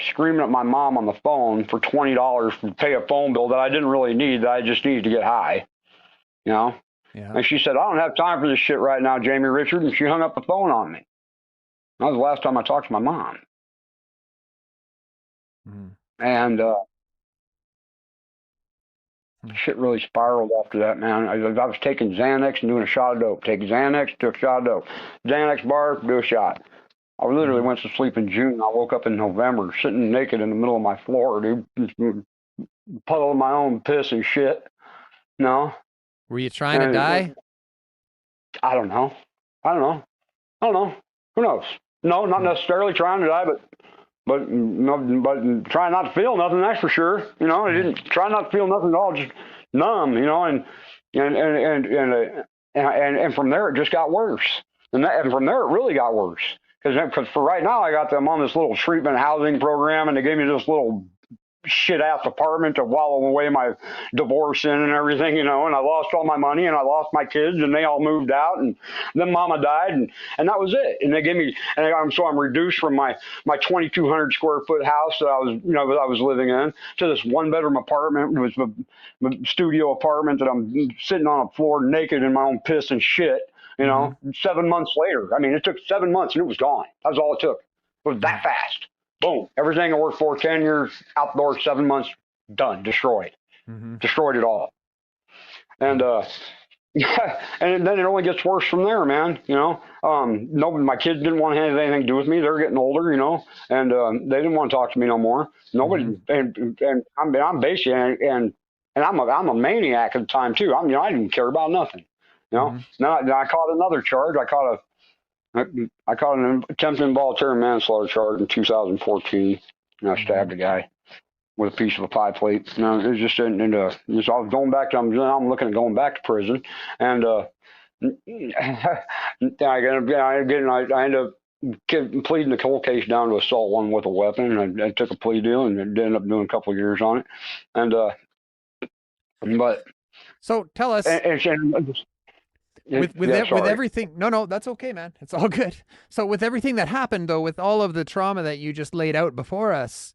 screaming at my mom on the phone for $20 to pay a phone bill that I didn't really need, that I just needed to get high. You know? Yeah. And she said, I don't have time for this shit right now, Jamie Richard. And she hung up the phone on me. That was the last time I talked to my mom. And shit really spiraled after that, man. I was taking Xanax and doing a shot of dope. Take Xanax, took a shot of dope. Xanax bar, do a shot. I literally went to sleep in June. I woke up in November, sitting naked in the middle of my floor, dude. Puddle of my own piss and shit. No. Were you trying to die? I don't know. I don't know. Who knows? No, not necessarily trying to die, but trying not to feel nothing. That's for sure. You know, I didn't try not to feel nothing at all. Just numb. You know, and from there it just got worse. And from there it really got worse. Because for right now I got them on this little treatment housing program, and they gave me this little shit ass apartment to wallow away my divorce in and everything, you know, and I lost all my money and I lost my kids and they all moved out, and then mama died, and that was it. And they gave me, so I'm reduced from my 2,200 square foot house that I was living in to this 1-bedroom apartment. It was a studio apartment that I'm sitting on a floor naked in my own piss and shit, you know. 7 months later, I mean, it took 7 months and it was gone. That was all it took. It was that fast. Boom. Everything I worked for, 10 years, outdoors, 7 months, done, destroyed. Destroyed it all. And and then it only gets worse from there, man. You know, my kids didn't want to have anything to do with me. They're getting older, you know, and they didn't want to talk to me no more. Nobody, and I'm basically, and I'm a maniac at the time too. I didn't care about nothing. You know, now I caught another charge. I caught an attempted involuntary manslaughter charge in 2014, and I stabbed a guy with a piece of a pie plate. You know, it was just I was going back to, I'm looking at going back to prison, and I ended up pleading the whole case down to assault one with a weapon, and I took a plea deal and ended up doing a couple of years on it, and but so tell us. With everything, no, that's okay, man. It's all good. So with everything that happened, though, with all of the trauma that you just laid out before us,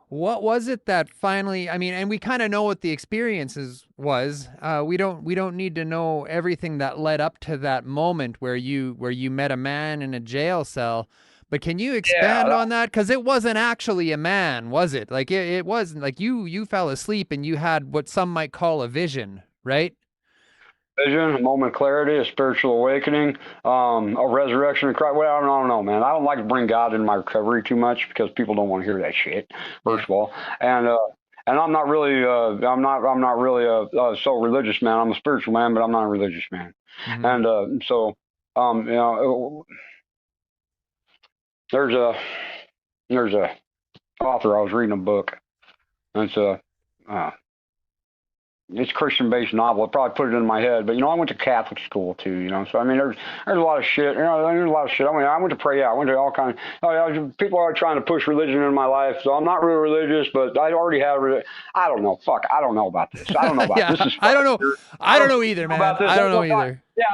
what was it that finally? I mean, and we kind of know what the experiences was. We don't need to know everything that led up to that moment where you met a man in a jail cell. But can you expand on that? Because it wasn't actually a man, was it? Like it wasn't like you fell asleep and you had what some might call a vision, right? Vision, a moment of clarity, a spiritual awakening, a resurrection of Christ. Well, I don't know, man. I don't like to bring God into my recovery too much because people don't want to hear that shit. First of all, and I'm not really, I'm not really a so religious man. I'm a spiritual man, but I'm not a religious man. And so, you know, there's a author. I was reading a book, and it's a Christian-based novel. I probably put it in my head, but you know, I went to Catholic school too. You know, so I mean, there's a lot of shit. You know, there's a lot of shit. I mean, I went to Prairie. I went to all kinds. People are trying to push religion in my life, so I'm not really religious, but I already have. I don't know. Fuck. I don't know about this. I don't know about this. I don't know. I don't know either, man. I don't know either. Yeah.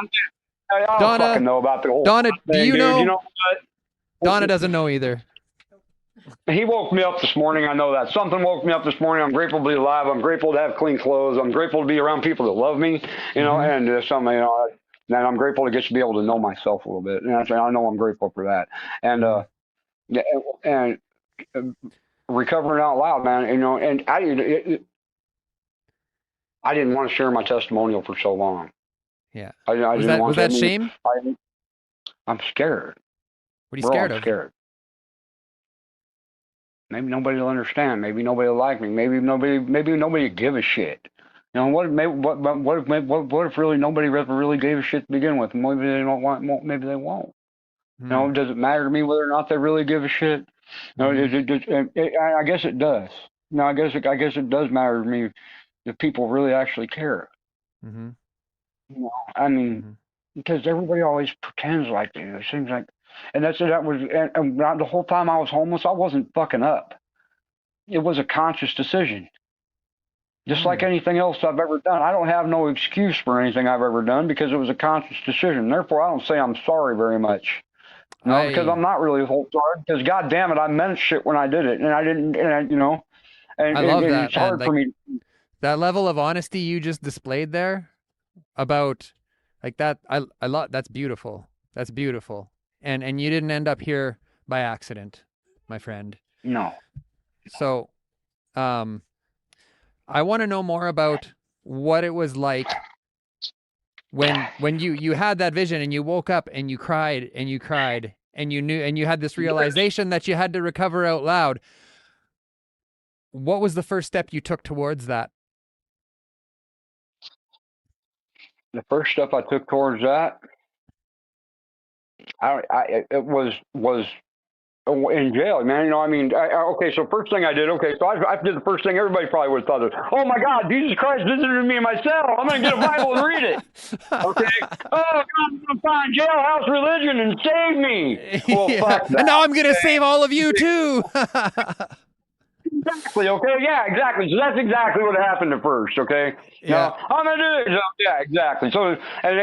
I don't fucking know about the whole Donna, thing, do you dude. know? You know what? Donna doesn't know either. He woke me up this morning. I know that. Something woke me up this morning. I'm grateful to be alive. I'm grateful to have clean clothes. I'm grateful to be around people that love me, you know, and something, you know, and I'm grateful to get to be able to know myself a little bit. And I know I'm grateful for that. And, recovering out loud, man, you know, and I didn't want to share my testimonial for so long. Yeah. Was that shame? I'm scared. What are you scared of? Scared. Maybe nobody will understand. Maybe nobody will like me. Maybe nobody will give a shit. You know, what if really nobody ever really gave a shit to begin with? Maybe they don't want. Maybe they won't. You know, does it matter to me whether or not they really give a shit? No, I guess it does. No, I guess it does matter to me if people really actually care. You know, I mean, because everybody always pretends like they do. It seems like. And the whole time I was homeless, I wasn't fucking up. It was a conscious decision. Just like anything else I've ever done. I don't have no excuse for anything I've ever done because it was a conscious decision. Therefore, I don't say I'm sorry very much. No, because I'm I not really sorry. Because God damn it, I meant shit when I did it, and I didn't, and I, I love and that, it's man. hard for Like me. that level of honesty you just displayed there about like that. I love that's beautiful. That's beautiful. And you didn't end up here by accident, my friend. No. So, um, I want to know more about what it was like when you had that vision and you woke up and you cried and you cried and you knew and you had this realization that you had to recover out loud. What was the first step you took towards that? The first step I took towards that, it was in jail, man. Okay, so first thing I did, okay, so I did the first thing everybody probably would have thought of. Oh my God, Jesus Christ visited me in my cell. I'm going to get a Bible and read it. Okay. Oh, God, I'm going to find jailhouse religion and save me. Well, Yeah. fuck that. And now I'm gonna save all of you too. Exactly. Okay. Yeah. Exactly. So that's exactly what happened at first. Okay. Yeah. I'm gonna do it. So, yeah. Exactly. So but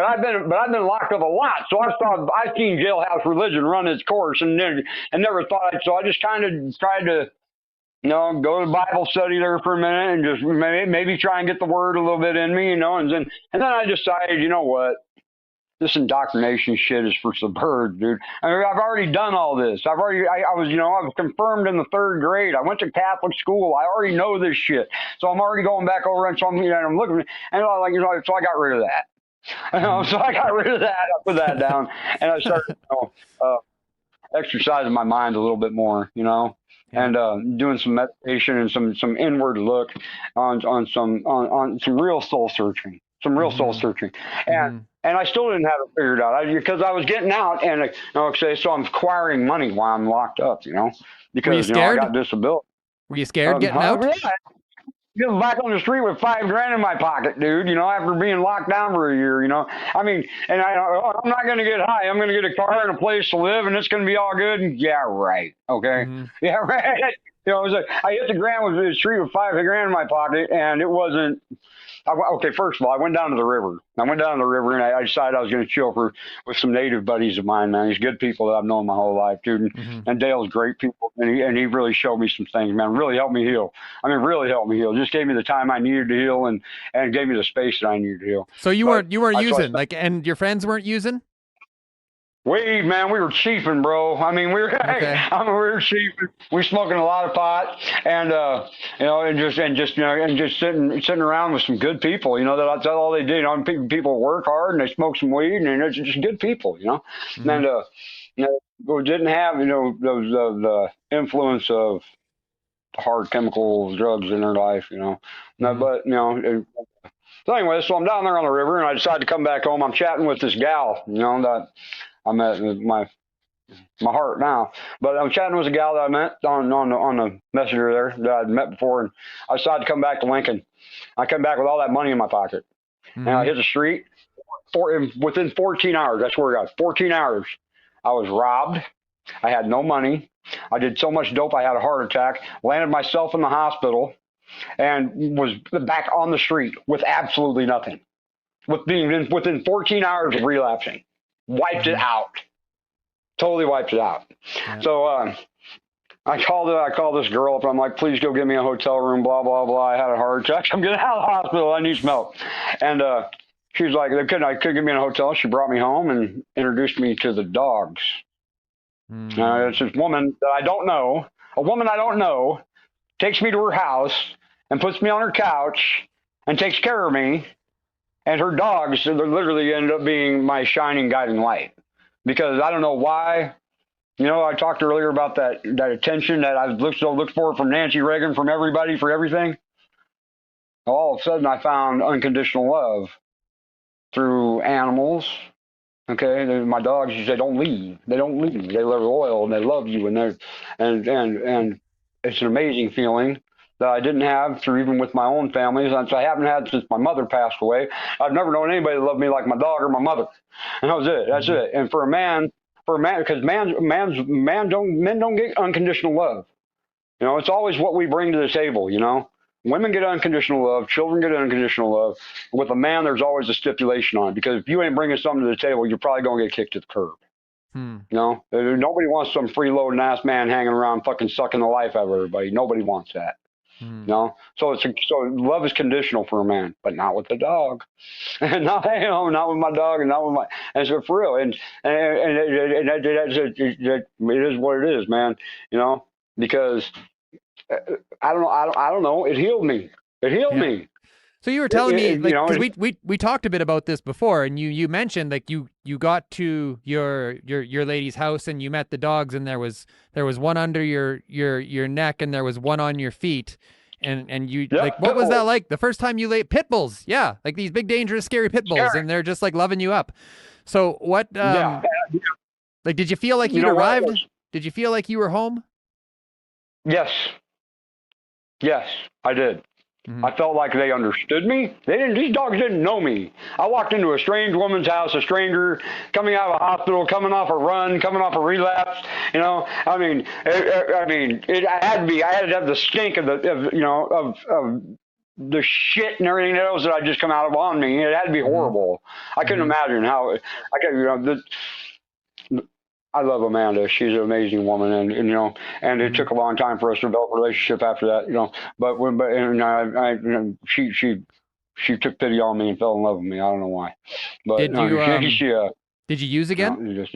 I've been locked up a lot. So I've seen jailhouse religion run its course, and never thought. So I just kind of tried to go to Bible study there for a minute and just maybe try and get the word a little bit in me, and then I decided, you know what? This indoctrination shit is for some birds, dude. I mean, I've already done all this. I was confirmed in the 3rd grade. I went to Catholic school. I already know this shit. So I'm already going back over and so I'm looking, and so I got rid of that. So I got rid of that. I put that down and I started, exercising my mind a little bit more, and doing some meditation and some inward look on some real soul searching, and I still didn't have it figured out because I was getting out and so I'm acquiring money while I'm locked up, Were you because I scared? got disability. Were you scared getting out? Yeah. Getting back on the street with $5,000 in my pocket, dude, after being locked down for a year, I mean, and I'm not going to get high. I'm going to get a car and a place to live and it's going to be all good. And yeah, right. Okay. Yeah, right. It was like, I hit the ground with the street with $5,000 in my pocket and it wasn't, okay, first of all, I went down to the river. And I decided I was going to chill with some native buddies of mine, man. These good people that I've known my whole life, dude. And Dale's great people. And he really showed me some things, man. Really helped me heal. I mean, really helped me heal. Just gave me the time I needed to heal and gave me the space that I needed to heal. So you weren't using, and your friends weren't using? Man, we were cheaping, bro. I mean, we were cheaping. We were smoking a lot of pot, and just sitting around with some good people. That's all they did. People work hard and they smoke some weed, and it's just good people. And we didn't have the influence of hard chemical drugs in their life. But so anyway, so I'm down there on the river, and I decided to come back home. I'm chatting with this gal, that I met with my heart now, but I'm chatting with a gal that I met on the messenger there that I'd met before, and I decided to come back to Lincoln. I come back with all that money in my pocket, and I hit the street. Within 14 hours, I swear to God, 14 hours, I was robbed. I had no money. I did so much dope, I had a heart attack. Landed myself in the hospital, and was back on the street with absolutely nothing. Within 14 hours of relapsing. Wiped it out. Totally wiped it out. Yeah. So I called this girl up and I'm like, please go get me a hotel room, blah, blah, blah. I had a heart attack. I'm getting out of the hospital. I need some help. And she's like, they couldn't get me in a hotel. She brought me home and introduced me to the dogs. It's this woman that I don't know. A woman I don't know takes me to her house and puts me on her couch and takes care of me. And her dogs literally end up being my shining guiding light, because I don't know why. I talked earlier about that attention that I've looked for from Nancy Reagan, from everybody, for everything. All of a sudden, I found unconditional love through animals. Okay, my dogs, they don't leave. They don't leave. They live loyal and they love you, and it's an amazing feeling that I didn't have through even with my own family. I haven't had since my mother passed away. I've never known anybody that loved me like my dog or my mother. And that was it. That's it. And for a man, because men don't get unconditional love. It's always what we bring to the table, Women get unconditional love. Children get unconditional love. With a man, there's always a stipulation on it, because if you ain't bringing something to the table, you're probably going to get kicked to the curb. You know, nobody wants some freeloading ass man hanging around fucking sucking the life out of everybody. Nobody wants that. You know, so love is conditional for a man, but not with the dog, and not with my dog, and not with my. And so for real, and it is what it is, man. You know, because I don't know. It healed me. It healed me. So you were telling me, like, because we talked a bit about this before, and you mentioned, like, you got to your lady's house and you met the dogs, and there was one under your neck and there was one on your feet, and you like, what was that like the first time you laid pit bulls? Yeah, like these big, dangerous, scary pit bulls, and they're just like loving you up. So what? Like, did you feel like you'd arrived? Did you feel like you were home? Yes, I did. I felt like they understood me. These dogs didn't know me. I walked into a strange woman's house, a stranger coming out of a hospital, coming off a run, coming off a relapse. You know, I had to have the stink of the shit and everything else that had just come out of on me. It had to be horrible. I couldn't imagine how I love Amanda. She's an amazing woman, and you know, and it took a long time for us to develop a relationship after that, you know. But she took pity on me and fell in love with me. I don't know why. But did you use again?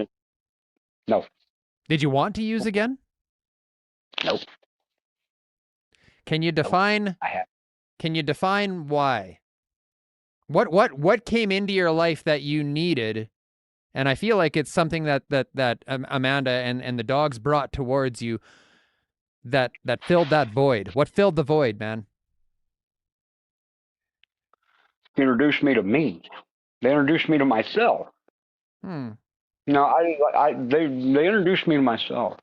No. Did you want to use again? Nope. Can you define? Can you define why? What came into your life that you needed? And I feel like it's something that Amanda and the dogs brought towards you that filled that void. What filled the void, man? They introduced me to me. They introduced me to myself. No, they introduced me to myself.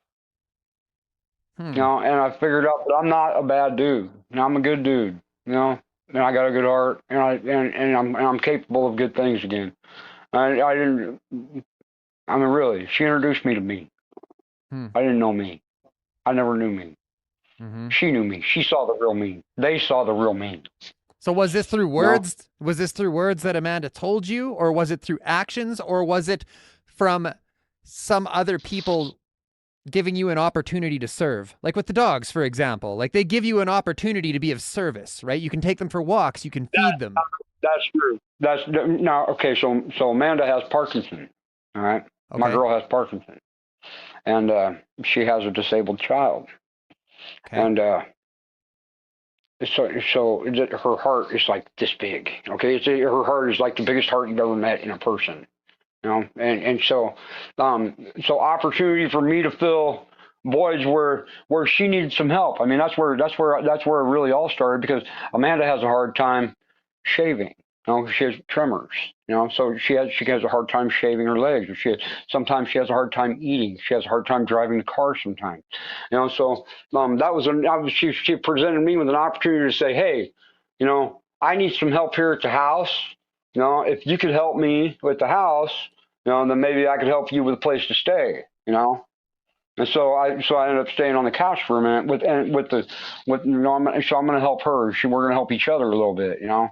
You know, and I figured out that I'm not a bad dude. You know, I'm a good dude. You know, and I got a good heart, and I'm capable of good things again. I mean, really, she introduced me to me. I didn't know me. I never knew me. She knew me. She saw the real me. They saw the real me. So was this through words? No. Was this through words that Amanda told you, or was it through actions, or was it from some other people giving you an opportunity to serve? Like with the dogs, for example. Like, they give you an opportunity to be of service, right? You can take them for walks. You can feed them. That's true. Okay. So Amanda has Parkinson's. All right. Okay. My girl has Parkinson's, and she has a disabled child. Okay. And so her heart is like this big. Okay. Her heart is like the biggest heart you've ever met in a person. You know. And so opportunity for me to fill voids where she needed some help. I mean, that's where it really all started, because Amanda has a hard time shaving. You know, she has tremors. You know, so she has a hard time shaving her legs. Sometimes she has a hard time eating. She has a hard time driving the car sometimes. You know, so she presented me with an opportunity to say, hey, you know, I need some help here at the house. You know, if you could help me with the house, you know, then maybe I could help you with a place to stay. You know. And so I ended up staying on the couch for a minute I'm going to help her. We're going to help each other a little bit, you know.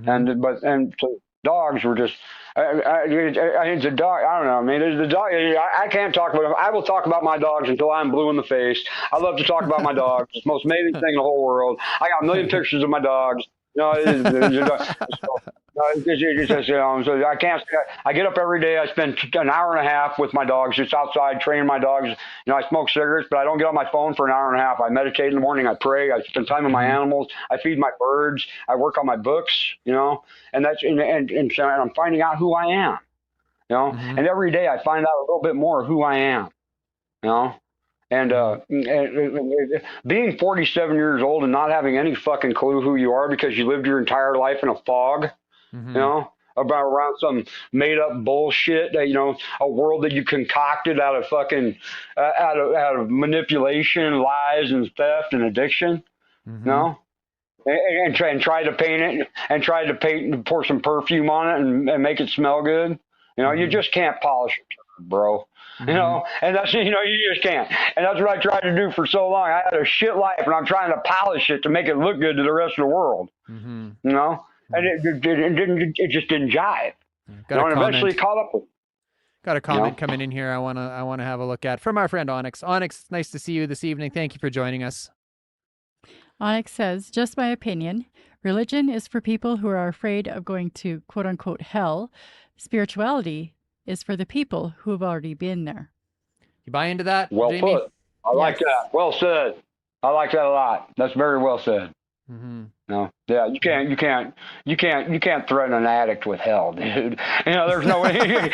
And so dogs were just, it's a dog. I don't know. I mean, the dog. I can't talk about them. I will talk about my dogs until I'm blue in the face. I love to talk about my dogs. It's the most amazing thing in the whole world. I got a million pictures of my dogs. So I can't. I get up every day. I spend an hour and a half with my dogs, just outside training my dogs. You know, I smoke cigarettes, but I don't get on my phone for an hour and a half. I meditate in the morning. I pray. I spend time with my animals. I feed my birds. I work on my books. You know, and I'm finding out who I am. You know, and every day I find out a little bit more of who I am. You know. And being 47 years old and not having any fucking clue who you are, because you lived your entire life in a fog, you know, around some made up bullshit that, you know, a world that you concocted out of fucking, out of manipulation, lies, and theft and addiction, you know, and try to paint it and pour some perfume on it and make it smell good. You know, you just can't polish it. bro. You know, and that's, you just can't. And that's what I tried to do for so long. I had a shit life, and I'm trying to polish it to make it look good to the rest of the world. You know, and it just didn't jive. Got a and eventually comment. caught up with. Got a comment coming in here. I wanna have a look at from our friend Onyx. Onyx, nice to see you this evening. Thank you for joining us. Onyx says, just my opinion. Religion is for people who are afraid of going to quote unquote hell. Spirituality is for the people who have already been there. You buy into that, Well Jamie? put. I like that. Well said. I like that a lot. That's very well said. No, yeah, you can't threaten an addict with hell, dude. There's no way.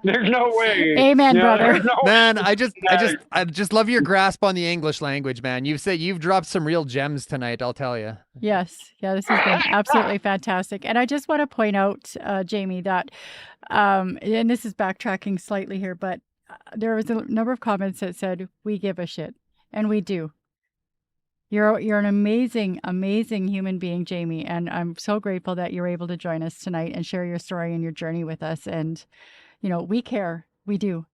there's no way. Amen, brother. Man, I just love your grasp on the English language, man. You've dropped some real gems tonight, I'll tell you. Yes. Yeah, this has been absolutely fantastic. And I just want to point out, Jamie, that, and this is backtracking slightly here, but there was a number of comments that said, we give a shit. And we do. You're an amazing, amazing human being, Jamie, and I'm so grateful that you're able to join us tonight and share your story and your journey with us. And, we care. We do.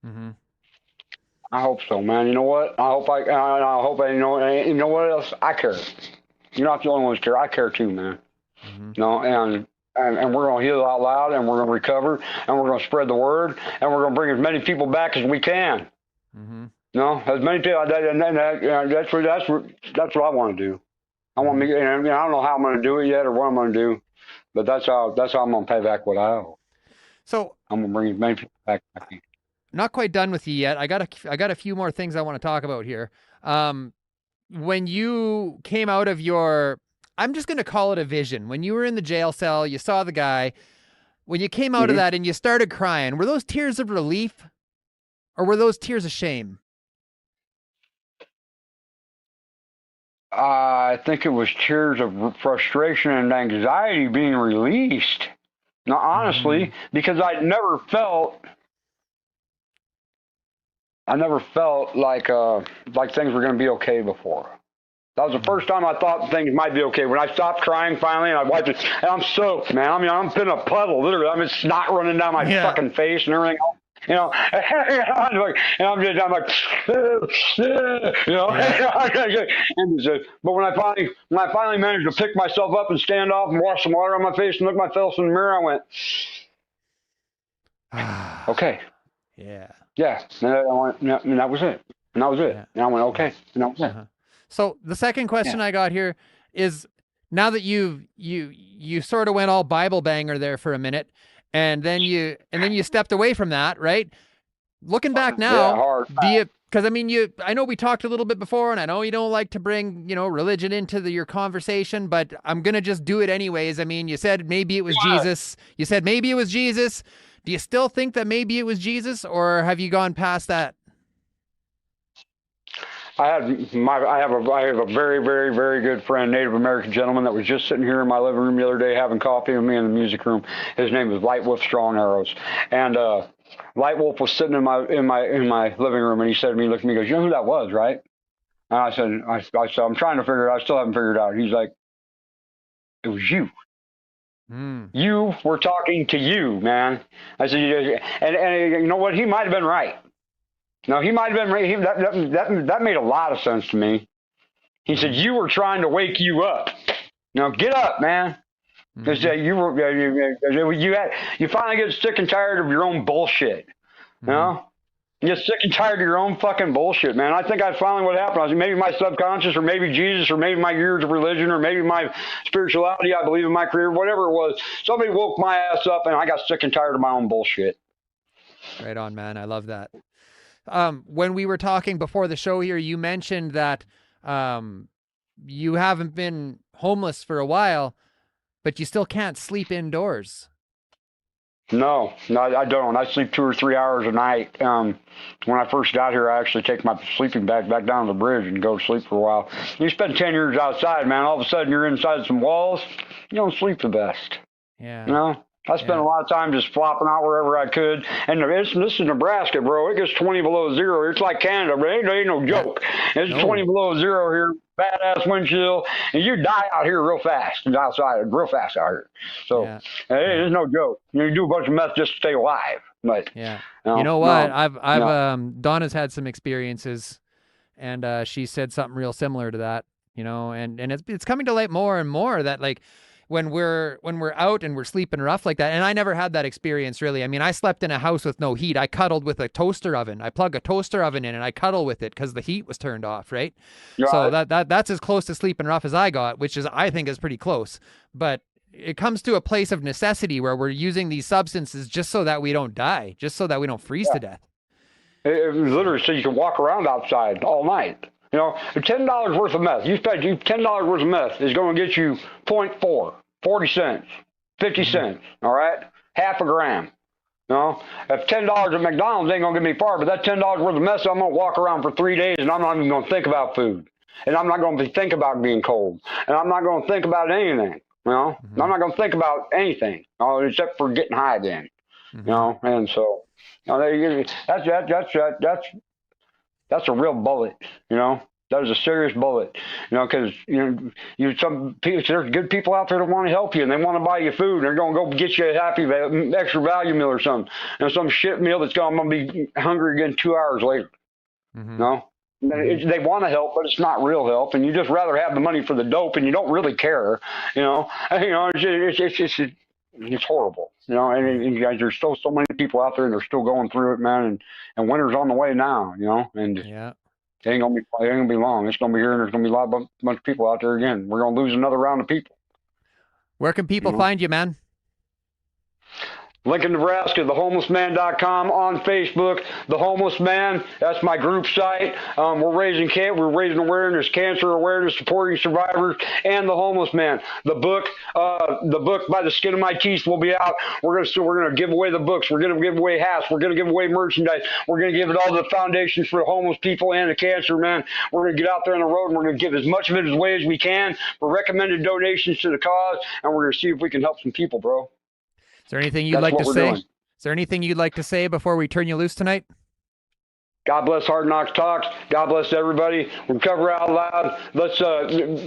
I hope so, man. You know what? I hope you know what else? I care. You're not the only ones care. I care too, man. And we're going to heal out loud, and we're going to recover, and we're going to spread the word, and we're going to bring as many people back as we can. As many people. That's what I want to do. I want me. I don't know how I'm going to do it yet or what I'm going to do, but that's how I'm going to pay back what I owe. So I'm going to bring as many people back. Not quite done with you yet. I got a few more things I want to talk about here. When you came out of your, I'm just going to call it a vision. When you were in the jail cell, you saw the guy. When you came out of that and you started crying, were those tears of relief, or were those tears of shame? I think it was tears of frustration and anxiety being released. Now, honestly, because I never felt like things were going to be okay before. That was the first time I thought things might be okay. When I stopped crying finally and I wiped it, and I'm soaked, man. I mean, I'm in a puddle, literally. I mean, snot running down my fucking face and everything. And I'm like, but when I finally managed to pick myself up and stand off and wash some water on my face and look myself in the mirror, I went, okay. Yeah. And that was it. And that was it. And I went, okay. And that was it. So the second question I got here is, now that you sort of went all Bible banger there for a minute, and then you stepped away from that, right? Looking back now, because I mean, I know we talked a little bit before, and I know you don't like to bring, religion into your conversation, but I'm going to just do it anyways. I mean, you said maybe it was Jesus. You said maybe it was Jesus. Do you still think that maybe it was Jesus, or have you gone past that? I have a very, very, very good friend, Native American gentleman, that was just sitting here in my living room the other day having coffee with me in the music room. His name is Light Wolf Strong Arrows, and Light Wolf was sitting in my living room, and he said to me, looked at me, he goes, "You know who that was, right?" And I said, "I'm trying to figure it out. I still haven't figured it out." He's like, "It was you. You were talking to you, man." I said, and you know what? He might have been right. No, he might have been right. That made a lot of sense to me. He said, "You were trying to wake you up. Now get up, man." Because you finally get sick and tired of your own bullshit. You know, you get sick and tired of your own fucking bullshit, man. I think that's finally what happened. I was maybe my subconscious, or maybe Jesus, or maybe my years of religion, or maybe my spirituality. I believe in my career, whatever it was. Somebody woke my ass up, and I got sick and tired of my own bullshit. Right on, man. I love that. When we were talking before the show here, you mentioned that you haven't been homeless for a while, but you still can't sleep indoors. No, I don't. I sleep 2 or 3 hours a night. When I first got here, I actually take my sleeping bag back down to the bridge and go to sleep for a while. You spend 10 years outside, man. All of a sudden, you're inside some walls. You don't sleep the best. Yeah. You know? I spent a lot of time just flopping out wherever I could. And this is Nebraska, bro. It gets 20 below zero. It's like Canada, but it ain't no joke. It's 20 below zero here, badass wind chill, and you die out here real fast out here. So it is no joke. You do a bunch of meth just to stay alive. But Yeah. You know what? Donna's had some experiences, and she said something real similar to that, and it's coming to light more and more that, like, when we're out and we're sleeping rough like that, and I never had that experience really. I mean, I slept in a house with no heat. I cuddled with a toaster oven. I plug a toaster oven in and I cuddle with it because the heat was turned off, right? So that's as close to sleeping rough as I got, which I think is pretty close. But it comes to a place of necessity where we're using these substances just so that we don't die, just so that we don't freeze to death. It literally says you can walk around outside all night. $10 worth of meth. You spend $10 worth of meth is going to get you 0.4, 40 cents, 50 cents. All right, half a gram. If $10 at McDonald's ain't gonna get me far, but that $10 worth of meth, I'm gonna walk around for 3 days, and I'm not even gonna think about food, and I'm not gonna think about being cold, and I'm not gonna think about anything. I'm not gonna think about anything, except for getting high then. And so that's a real bullet, That is a serious bullet, because some people, there's good people out there that want to help you and they want to buy you food and they're going to go get you a happy extra value meal or something, some shit meal that's going to be hungry again 2 hours later. They want to help, but it's not real help, and you just rather have the money for the dope, and you don't really care. It's horrible. And guys, there's still so many people out there, and they're still going through it, man. And winter's on the way now. And yeah. It ain't gonna be long. It's gonna be here, and there's gonna be a bunch of people out there again. We're gonna lose another round of people. Where can people find you, man? Lincoln, Nebraska, thehomelessman.com, on Facebook, The Homeless Man. That's my group site. We're raising awareness, cancer awareness, supporting survivors, and The Homeless Man. The book By the Skin of My Teeth will be out. We're gonna give away the books. We're gonna give away hats. We're gonna give away merchandise. We're gonna give it all to the foundations for the homeless people and the cancer, man. We're gonna get out there on the road and we're gonna give as much of it away as we can for recommended donations to the cause, and we're gonna see if we can help some people, bro. Is there anything you'd like to say? Is there anything you'd like to say before we turn you loose tonight? God bless Hard Knocks Talks. God bless everybody. Recover out loud. Let's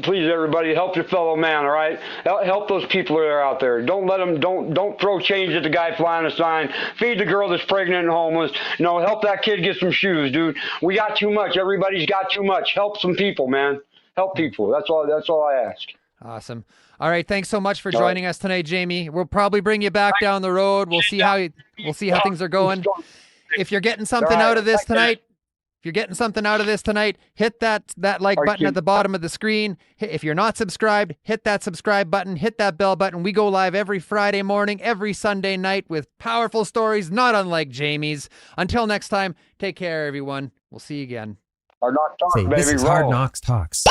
please everybody help your fellow man. All right, help those people that are out there. Don't let them. Don't throw change at the guy flying a sign. Feed the girl that's pregnant and homeless. Help that kid get some shoes, dude. We got too much. Everybody's got too much. Help some people, man. Help people. That's all I ask. Awesome. All right, thanks so much for joining us tonight, Jami. We'll probably bring you back down the road. We'll see how things are going. If you're getting something out of this tonight, hit that like button at the bottom of the screen. If you're not subscribed, hit that subscribe button, hit that bell button. We go live every Friday morning, every Sunday night with powerful stories not unlike Jami's. Until next time, take care, everyone. We'll see you again. Hard Knocks Talks, baby. This is Hard Knocks Talks.